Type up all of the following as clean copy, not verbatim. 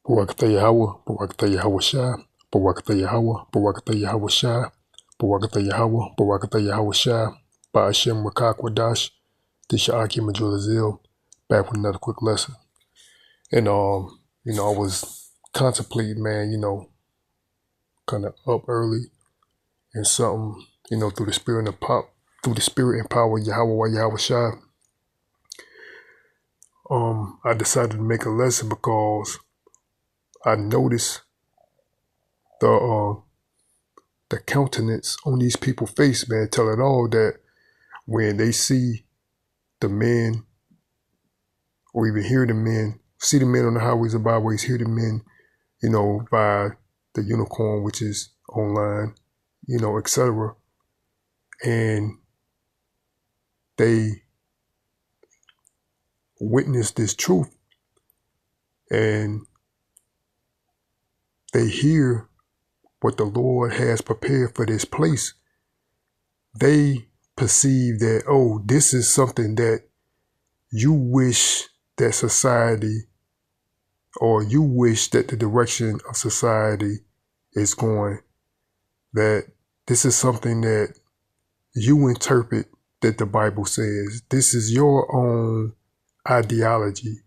Barakata Yahweh, Barakata Yahweh Shai, Barakata Yahweh, Barakata Yahweh Shai, Barakata Yahweh, Barakata Yahweh Shai, Ba'ashem Rakakwadash, Disha'aki Majulazil, back with another quick lesson. And I was contemplating, man, kind of up early and something, through the spirit and power of Yahweh Shai. I decided to make a lesson because I noticed the countenance on these people's face, man, tell it all that when they see the men or even hear the men, see the men on the highways and byways, hear the men, by the unicorn, which is online, etc. And they witness this truth and they hear what the Lord has prepared for this place. They perceive that, oh, this is something that you wish that society, or you wish that the direction of society is going, that this is something that you interpret that the Bible says. This is your own ideology,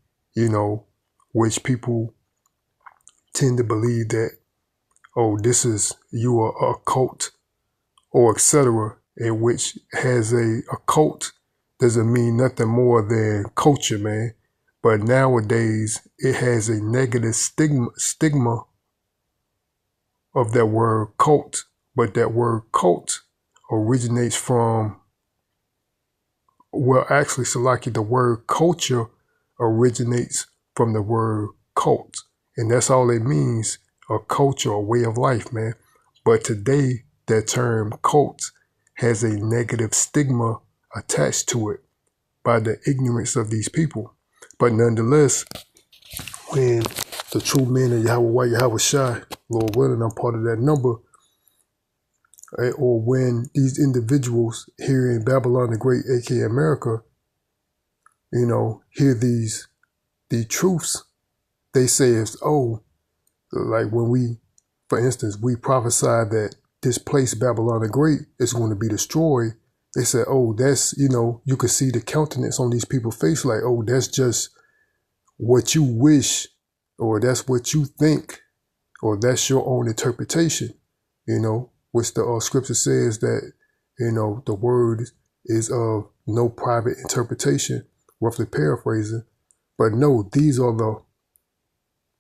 which people tend to believe that, oh, this is, you are a cult or etc., in which has a cult doesn't mean nothing more than culture, man. But nowadays it has a negative stigma of that word cult. But that word cult originates from, well, actually, Salaki, the word culture originates from the word cult. And that's all it means, a culture, a way of life, man. But today, that term cult has a negative stigma attached to it by the ignorance of these people. But nonetheless, when the true men of Yahweh Shai, Lord willing, I'm part of that number, or when these individuals here in Babylon the Great, aka America, hear the truths, they say is, oh, like when we, for instance, we prophesied that this place, Babylon the Great, is going to be destroyed. They said, oh, that's, you could see the countenance on these people's face, like, oh, that's just what you wish, or that's what you think, or that's your own interpretation, which the scripture says that, the word is of no private interpretation, roughly paraphrasing. But no, these are the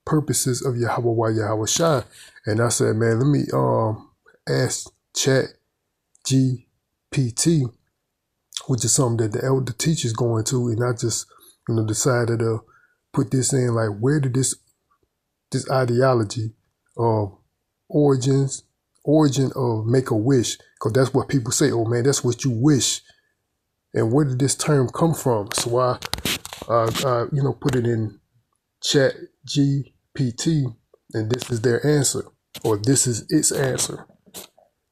purposes of Yahweh Shai. And I said, man, let me ask Chat GPT, which is something that the elder teacher's going to, and I just, decided to put this in, like, where did this ideology of origin of Make-A-Wish, because that's what people say, oh man, that's what you wish. And where did this term come from? So I put it in Chat GPT, and this is their answer, or this is its answer.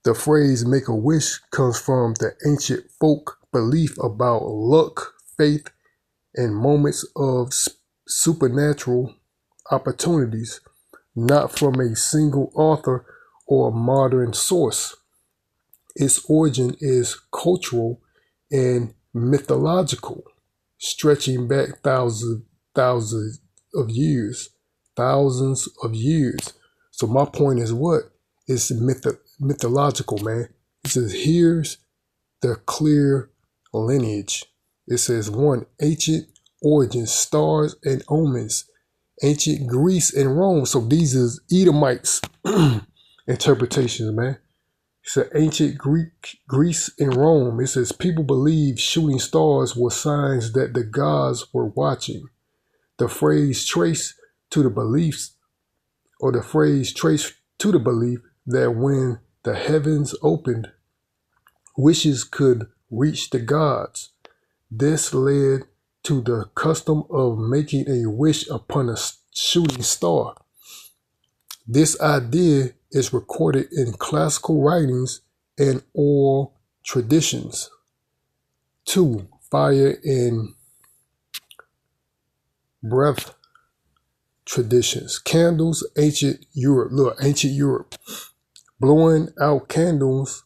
The phrase Make-A-Wish comes from the ancient folk belief about luck, faith, and moments of supernatural opportunities, not from a single author or modern source. Its origin is cultural and mythological, stretching back thousands of years. So my point is what? It's mythological, man. It says, here's the clear lineage. It says, 1, ancient origins, stars and omens, ancient Greece and Rome. So these is Edomites interpretations, man. It says ancient Greece and Rome. It says people believe shooting stars were signs that the gods were watching. The phrase trace to the beliefs, or the phrase trace to the belief that when the heavens opened, wishes could reach the gods. This led to the custom of making a wish upon a shooting star. This idea is recorded in classical writings and oral traditions. 2, fire and breath traditions. Candles, ancient Europe. Look, ancient Europe. Blowing out candles,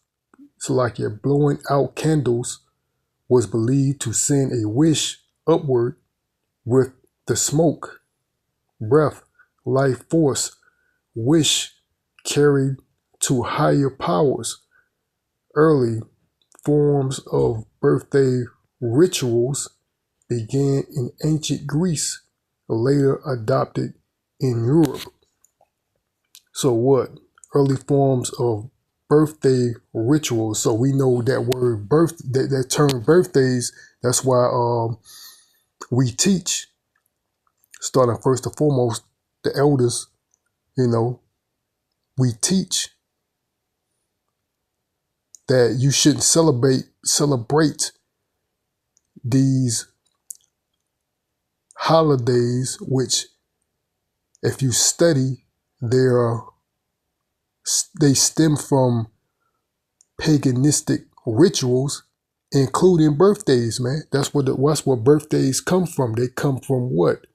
blowing out candles was believed to send a wish upward with the smoke, breath, life force, wish carried to higher powers. Early forms of birthday rituals began in ancient Greece, later adopted in Europe. So what? Early forms of birthday rituals. So we know that word that term birthdays, that's why we teach, starting first and foremost, the elders, we teach that you shouldn't celebrate these holidays, which, if you study, they stem from paganistic rituals, including birthdays, man. That's what birthdays come from. They come from what?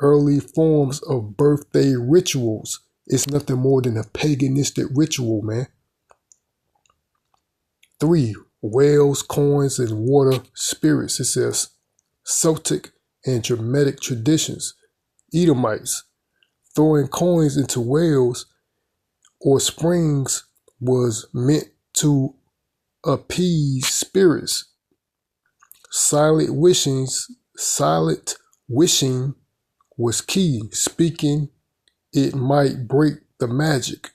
Early forms of birthday rituals. It's nothing more than a paganistic ritual, man. 3, whales, coins, and water spirits. It says Celtic and Germanic traditions. Edomites throwing coins into whales or springs was meant to appease spirits. Silent wishing was key. Speaking, it might break the magic.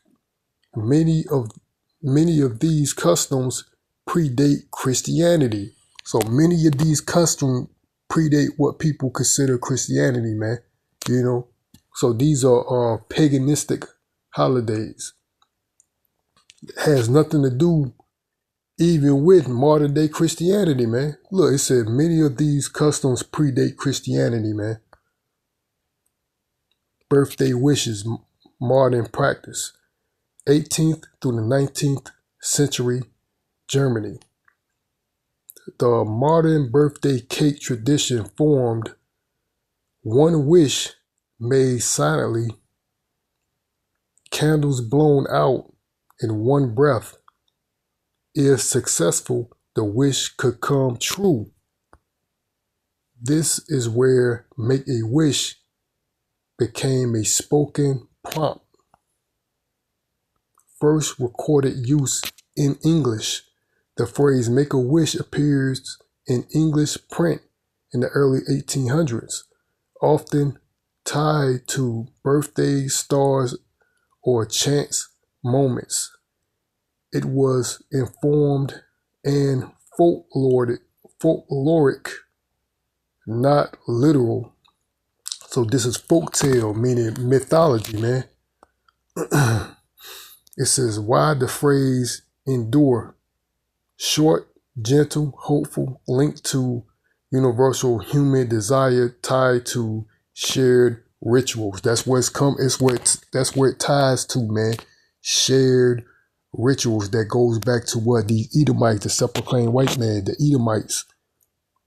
Many of these customs predate Christianity. So many of these customs predate what people consider Christianity, man. So these are paganistic holidays. It has nothing to do even with modern day Christianity, man. Look, it said many of these customs predate Christianity, man. Birthday wishes, modern practice. 18th through the 19th century Germany. The modern birthday cake tradition formed. One wish made silently, candles blown out in one breath. If successful, the wish could come true. This is where make a wish became a spoken prompt. First recorded use in English. The phrase make a wish appears in English print in the early 1800s, often tied to birthdays, stars, or chance moments. It was informed and folkloric, not literal. So this is folktale, meaning mythology, man. It says, why the phrase endure? Short, gentle, hopeful, linked to universal human desire, tied to shared rituals. That's where that's where it ties to, man. Shared rituals that goes back to what the Edomites, the self-proclaimed white man, the Edomites.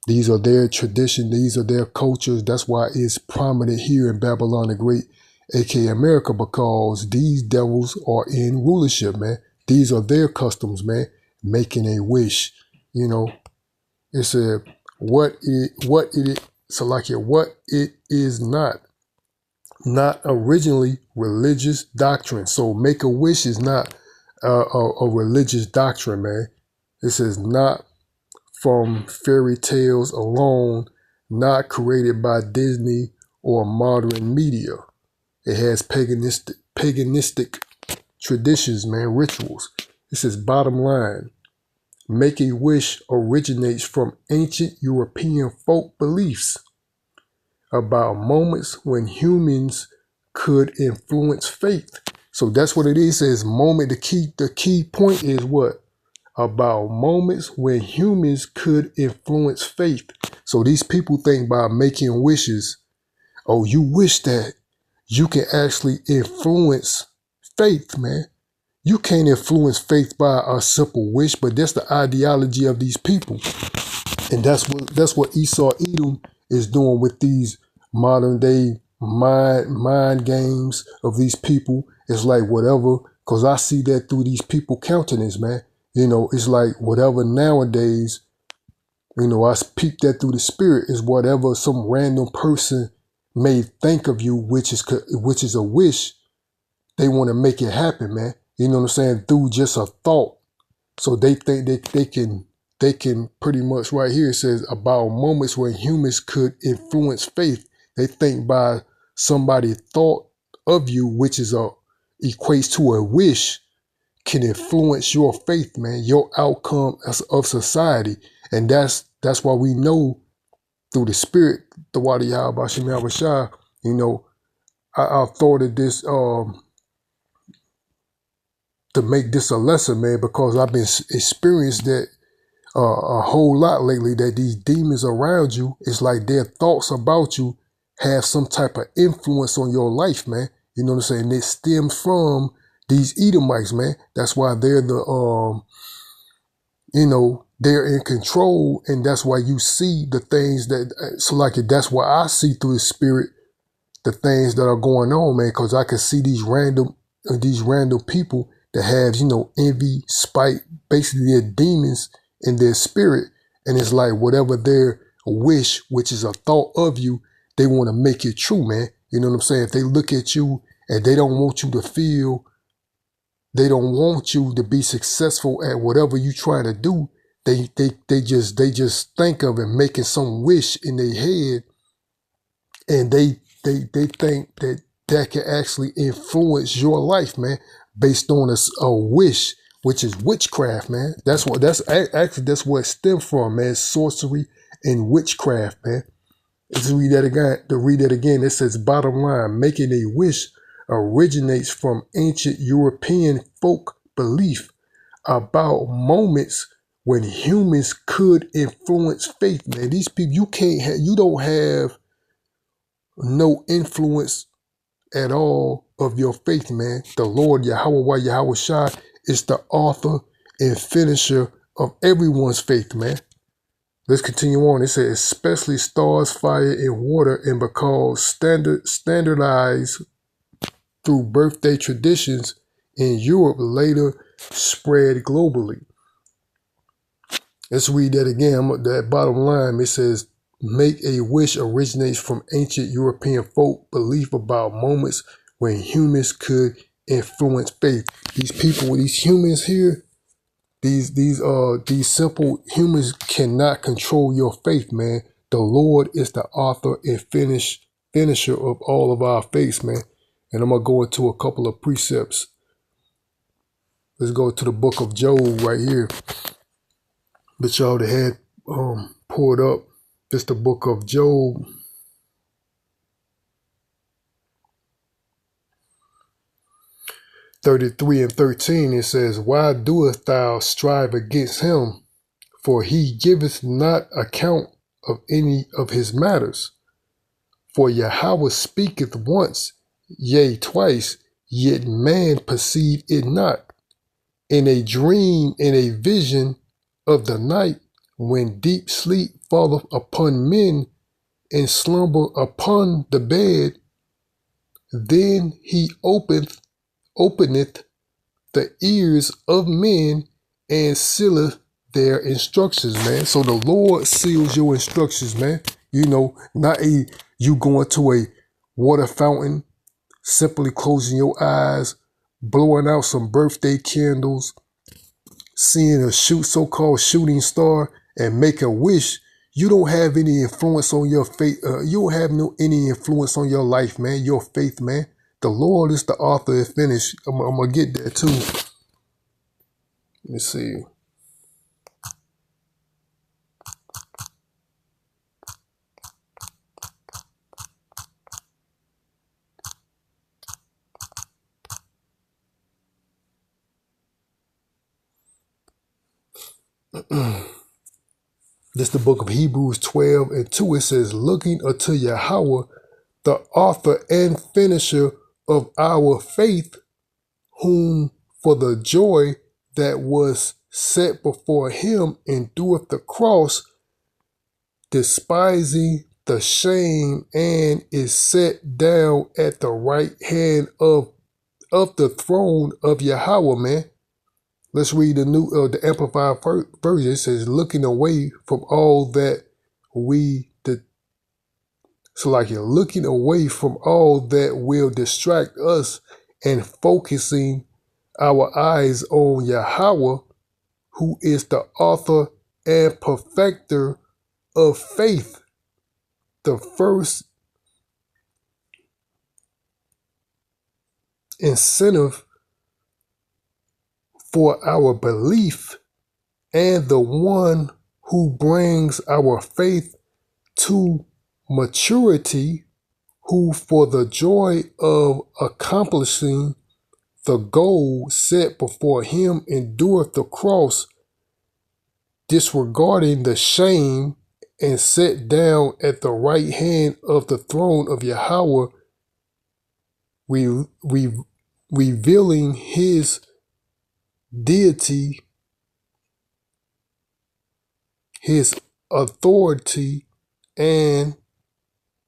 These are their tradition. These are their cultures. That's why it's prominent here in Babylon the Great, aka America, because these devils are in rulership, man. These are their customs, man. Making a wish, It said what it is not originally religious doctrine. So make a wish is not a religious doctrine, man. It says not from fairy tales alone, not created by Disney or modern media. It has paganistic traditions, man, rituals. It says bottom line, make a wish originates from ancient European folk beliefs about moments when humans could influence fate. So that's what it is. It says moment. The key point is what? About moments when humans could influence faith. So these people think by making wishes, oh, you wish that you can actually influence faith, man. You can't influence faith by a simple wish, but that's the ideology of these people. And that's what Esau Edom is doing with these modern day mind games of these people. It's like whatever, because I see that through these people countenance, man. It's like whatever nowadays, I peep that through the spirit is whatever some random person may think of you, which is a wish. They want to make it happen, man. You know what I'm saying? Through just a thought. So they think they can pretty much, right here it says about moments when humans could influence faith. They think by somebody thought of you, which is equates to a wish, can influence your faith, man, your outcome of society. And that's why we know through the spirit, the Wadi Yahweh Shem Yahweh Shai, I thought of this to make this a lesson, man, because I've been experienced that a whole lot lately, that these demons around you, it's like their thoughts about you have some type of influence on your life, man. You know what I'm saying? It stems from these Edomites, man. That's why they're they're in control, and that's why you see the things that's why I see through the spirit the things that are going on, man, because I can see these random people that have, envy, spite, basically they're demons in their spirit. And it's like whatever their wish, which is a thought of you, they want to make it true, man. You know what I'm saying? If they look at you and they don't want you to feel, they don't want you to be successful at whatever you're trying to do, they just think of it making some wish in their head, and they think that can actually influence your life, man, based on a wish, which is witchcraft, man. That's where it stems from, man. Sorcery and witchcraft, man. Let's read that again. It says, bottom line, making a wish originates from ancient European folk belief about moments when humans could influence faith, man. These people, you don't have no influence at all of your faith, man. The Lord Yahweh Yahweh Shai is the author and finisher of everyone's faith, man. Let's continue on. It says, especially stars, fire, and water, and because standardized through birthday traditions in Europe, later spread globally. Let's read that again. That bottom line, it says, make a wish originates from ancient European folk belief about moments when humans could influence faith. These people, these humans here, these simple humans cannot control your faith, man. The Lord is the author and finisher of all of our faith, man. And I'm gonna go into a couple of precepts. Let's go to the book of Job right here. That y'all that had pulled up. It's the book of Job. (33 and 13), it says, why doest thou strive against him? For he giveth not account of any of his matters. For Yahweh speaketh once, yea, twice, yet man perceive it not. In a dream, in a vision of the night, when deep sleep falleth upon men, and slumber upon the bed, then he openeth the ears of men and sealeth their instructions, man. So the Lord seals your instructions, man. Not you going to a water fountain, simply closing your eyes, blowing out some birthday candles, seeing a so-called shooting star, and make a wish. You don't have any influence on your faith. You don't have any influence on your life, man. Your faith, man. The Lord is the author and finish. I'm gonna get there too. Let me see. This is the book of Hebrews 12 and 2. It says, looking unto Yahweh, the author and finisher of our faith, whom for the joy that was set before him endureth the cross, despising the shame and is set down at the right hand of the throne of Yahweh, man. Let's read the Amplified version. It says, looking away from all that you're looking away from all that will distract us and focusing our eyes on Yahweh, who is the author and perfecter of faith, the first incentive for our belief, and the one who brings our faith to maturity, who for the joy of accomplishing the goal set before him endureth the cross, disregarding the shame, and sat down at the right hand of the throne of Yahweh, revealing his deity, his authority, and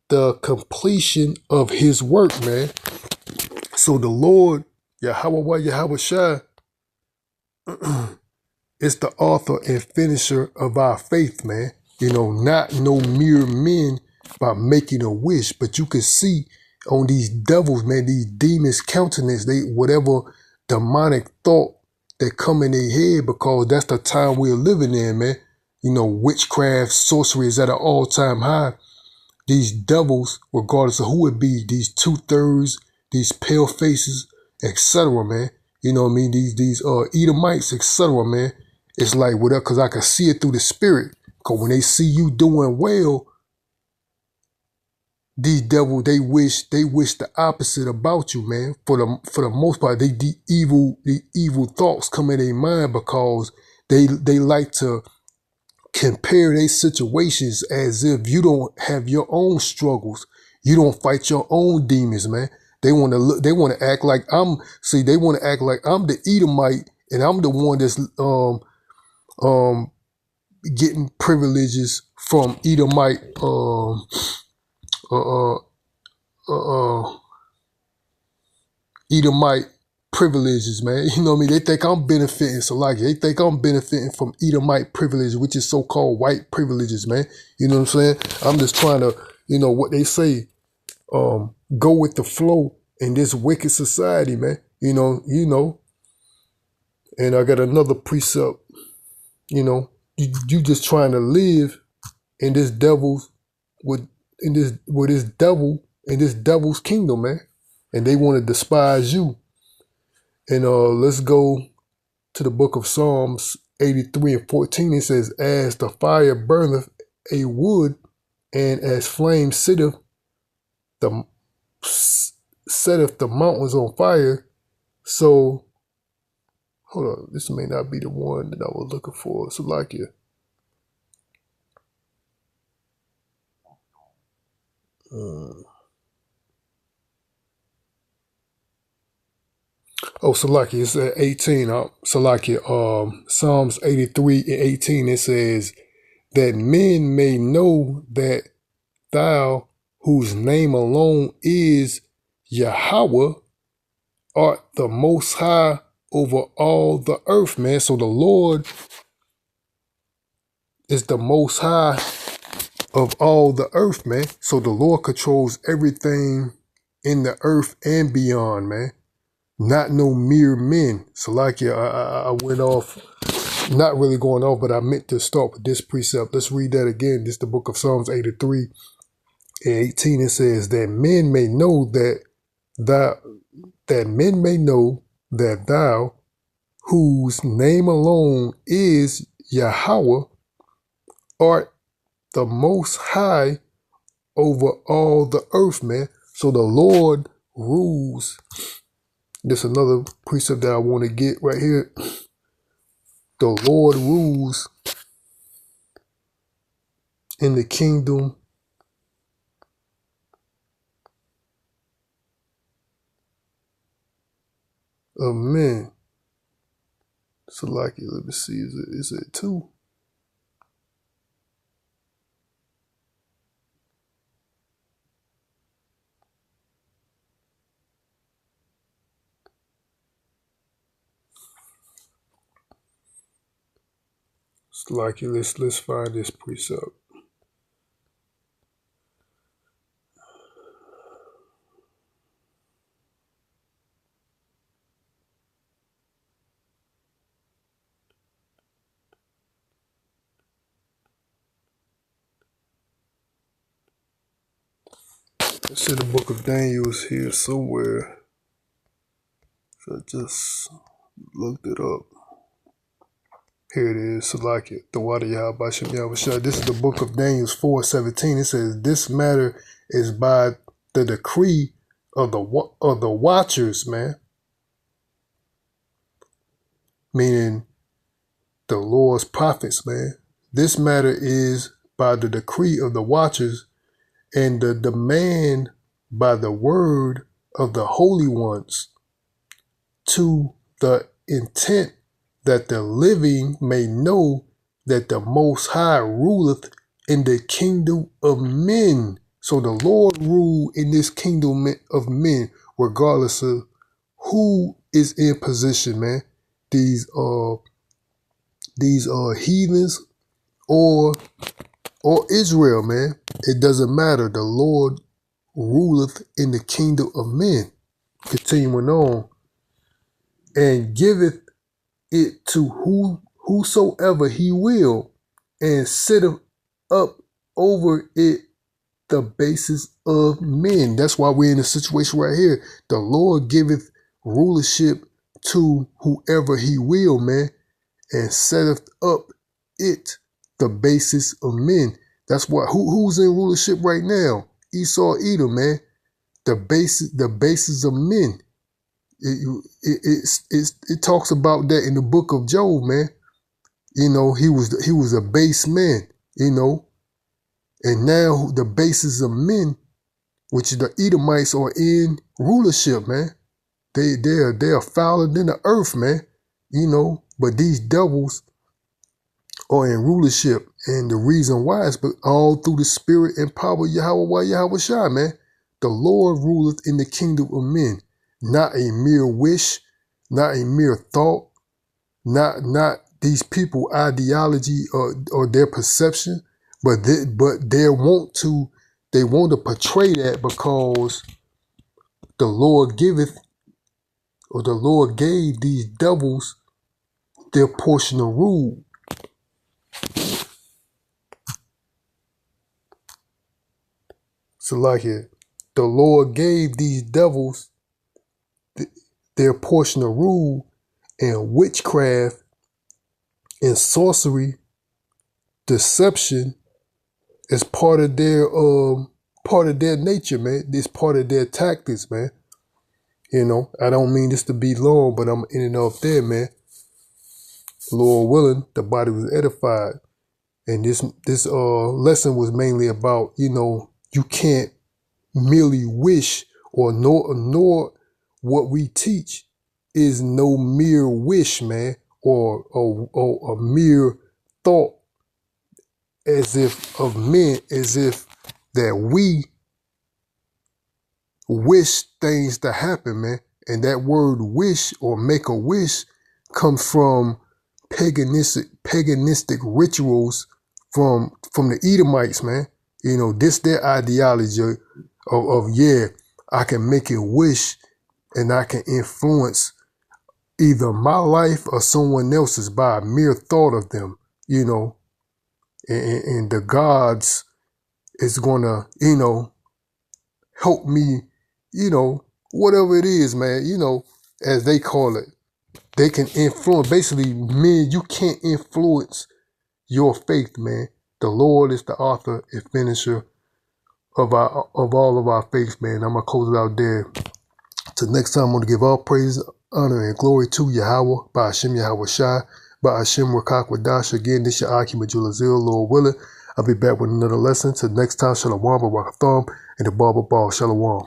the completion of his work, man. So the Lord, Yahweh Shai, is the author and finisher of our faith, man. Not no mere men by making a wish, but you can see on these devils, man, these demons' countenance, they whatever demonic thought that come in their head, because that's the time we're living in, man. Witchcraft, sorcery is at an all-time high. These devils, regardless of who it be, these two-thirds, these pale faces, etc., man. You know what I mean? These Edomites, etc., man. It's like whatever, because I can see it through the spirit. Because when they see you doing well, these devils, they wish the opposite about you, man. For the most part, the evil thoughts come in their mind, because they like to compare their situations as if you don't have your own struggles. You don't fight your own demons, man. They want to act like they want to act like I'm the Edomite and I'm the one that's getting privileges from Edomite Edomite privileges, man. You know what I mean? They think I'm benefiting, they think I'm benefiting from Edomite privileges, which is so-called white privileges, man. You know what I'm saying? I'm just trying to, what they say, go with the flow in this wicked society, man. And I got another precept, you just trying to live in this devil's devil's kingdom, man. And they want to despise you. And let's go to the book of Psalms 83:14. It says, as the fire burneth a wood, and as flame setteth the mountains on fire. So, hold on, this may not be the one that I was looking for. Salakia. Salakia, it's at 18. Salakia, Psalms 83:18, it says, that men may know that thou, whose name alone is Yahweh, art the most high over all the earth, man. So the Lord is the most high of all the earth, man. So the Lord controls everything in the earth and beyond, man. Not no mere men. Salakia, I went off, not really going off, but I meant to start with this precept. Let's read that again. This is the book of Psalms 83:18. It says, that men may know that thou, whose name alone is Yahweh, art the most high over all the earth, man. So the Lord rules. This is another precept that I want to get right here. The Lord rules in the kingdom of men. So like it, let me see, is it two? Like let's find this precept. It's in the book of Daniel here somewhere. So I just looked it up. Here it is, Salakia, the water Yahweh Shem Yahweh. This is the book of Daniel 4:17. It says, "This matter is by the decree of the watchers, man." Meaning the Lord's prophets, man. This matter is by the decree of the watchers and the demand by the word of the holy ones, to the intent that the living may know that the Most High ruleth in the kingdom of men. So the Lord rule in this kingdom of men, regardless of who is in position, man. These heathens or Israel, man. It doesn't matter. The Lord ruleth in the kingdom of men. Continuing on, and giveth it to whosoever he will, and sitteth up over it the basis of men. That's why we're in a situation right here. The Lord giveth rulership to whoever he will, man, and setteth up it the basis of men. That's why who's in rulership right now? Esau, Edom, man. The basis of men. It talks about that in the book of Job, man. You know, he was a base man, you know, and now the basis of men, which the Edomites, are in rulership, man. They are fouler than the earth, man. You know, but these devils are in rulership, and the reason why is all through the spirit and power of Yahweh Shai, man. The Lord ruleth in the kingdom of men, not a mere wish, not a mere thought, not these people ideology or their perception, but they want to portray that because the Lord giveth, or the Lord gave these devils their portion of rule. So like here, the Lord gave these devils their portion of rule, and witchcraft and sorcery, deception is part of their nature, man. It's part of their tactics, man. You know, I don't mean this to be long, but I'm in and off there, man. Lord willing, the body was edified. And this lesson was mainly about, you know, you can't merely wish, or nor what we teach is no mere wish, man, or a mere thought as if of men, as if that we wish things to happen, man. And that word wish or make a wish comes from paganistic rituals from the Edomites, man. You know, this their ideology of yeah, I can make a wish and I can influence either my life or someone else's by a mere thought of them, you know, and the gods is gonna, you know, help me, you know, whatever it is, man, you know, as they call it. They can influence, basically, men, you can't influence your faith, man. The Lord is the author and finisher of all of our faith, man. I'm gonna close it out there. Till next time, I'm gonna give all praise, honor, and glory to Yahweh, by Hashem Yahweh Shai, by Hashem Rakak Wadash. Again, this your Aki Majulazil, Lord willing. I'll be back with another lesson. Till next time, Shalom, Barakatham, and the Baba Ball. Shalom.